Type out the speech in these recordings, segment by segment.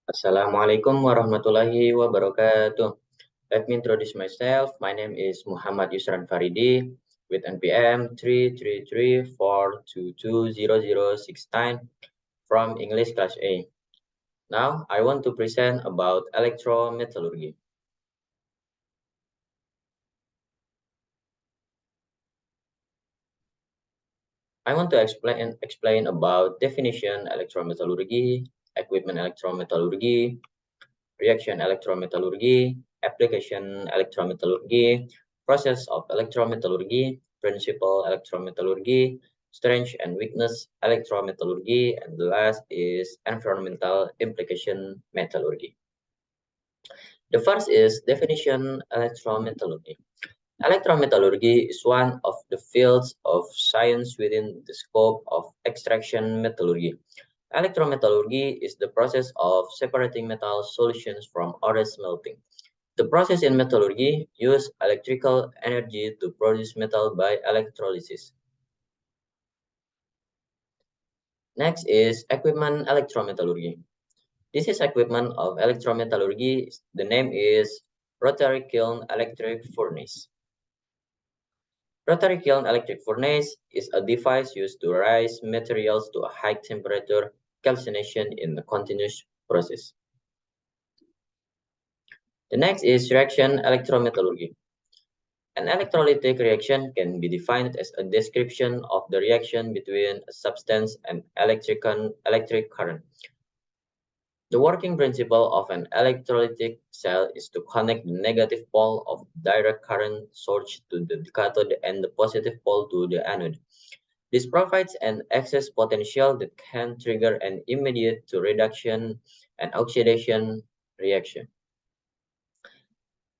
Assalamualaikum warahmatullahi wabarakatuh. Let me introduce myself. My name is Muhammad Yusran Faridi with NPM 33342200069 from English Class A. Now, I want to present about electrometallurgy. I want to explain about definition electrometallurgy, equipment electrometallurgy, reaction electrometallurgy, application electrometallurgy, process of electrometallurgy, principle electrometallurgy, strength and weakness electrometallurgy, and the last is environmental implication metallurgy. The first is definition electrometallurgy. Electrometallurgy is one of the fields of science within the scope of extraction metallurgy. Electrometallurgy is the process of separating metal solutions from ore smelting. The process in metallurgy uses electrical energy to produce metal by electrolysis. Next is equipment electrometallurgy. This is equipment of electrometallurgy. The name is rotary kiln electric furnace. Rotary kiln electric furnace is a device used to rise materials to a high temperature calcination in a continuous process. The next is reaction electrometallurgy. An electrolytic reaction can be defined as a description of the reaction between a substance and electric current. The working principle of an electrolytic cell is to connect the negative pole of direct current source to the cathode and the positive pole to the anode. This provides an excess potential that can trigger an immediate reduction and oxidation reaction.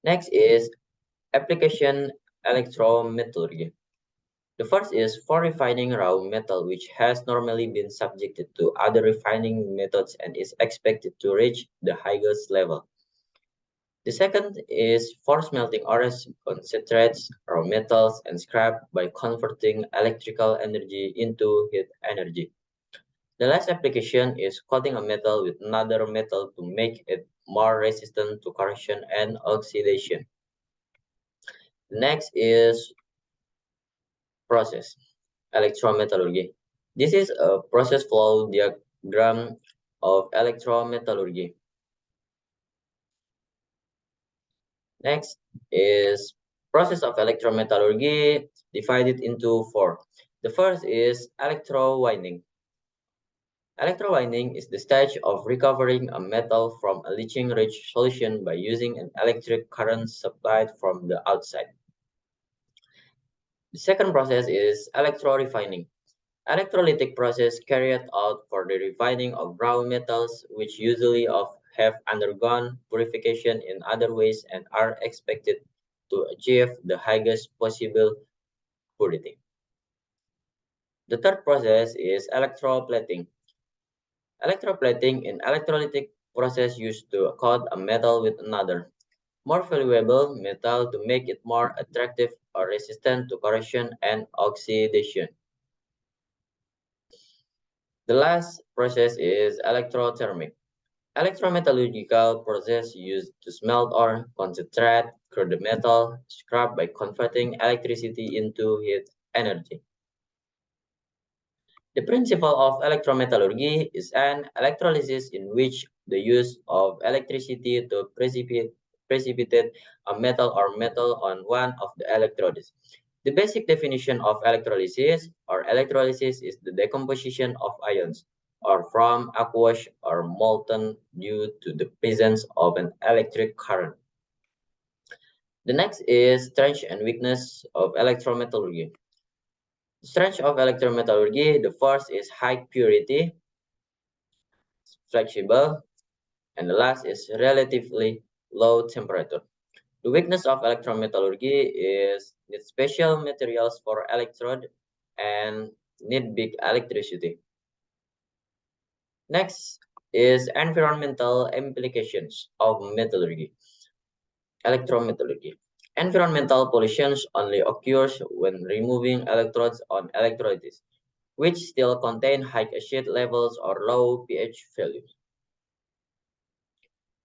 Next is application electrometallurgy. The first is for refining raw metal, which has normally been subjected to other refining methods and is expected to reach the highest level. The second is for smelting ores, concentrates, raw metals, and scrap by converting electrical energy into heat energy. The last application is coating a metal with another metal to make it more resistant to corrosion and oxidation. Next is process electrometallurgy. This is a process flow diagram of electrometallurgy. Next is process of electrometallurgy divided into four. The first is electrowinning. Electrowinning is the stage of recovering a metal from a leaching-rich solution by using an electric current supplied from the outside. The second process is electrorefining. Electrolytic process carried out for the refining of raw metals, which usually have undergone purification in other ways and are expected to achieve the highest possible purity. The third process is electroplating. Electroplating in electrolytic process used to coat a metal with another, more valuable metal to make it more attractive or resistant to corrosion and oxidation. The last process is electrothermic. Electrometallurgical process used to smelt or concentrate crude metal scrap by converting electricity into heat energy. The principle of electrometallurgy is an electrolysis in which the use of electricity to precipitate a metal or metal on one of the electrodes. The basic definition of electrolysis is the decomposition of ions or from aqueous or molten due to the presence of an electric current. The next is strength and weakness of electrometallurgy. Strength of electrometallurgy, the first is high purity, flexible, and the last is relatively low temperature. The weakness of electrometallurgy is need special materials for electrode and need big electricity. Next is environmental implications of electrometallurgy. Environmental pollution only occurs when removing electrodes on electrolytes, which still contain high acid levels or low pH values.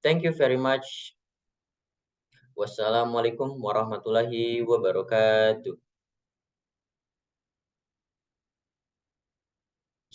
Thank you very much. Wassalamualaikum warahmatullahi wabarakatuh.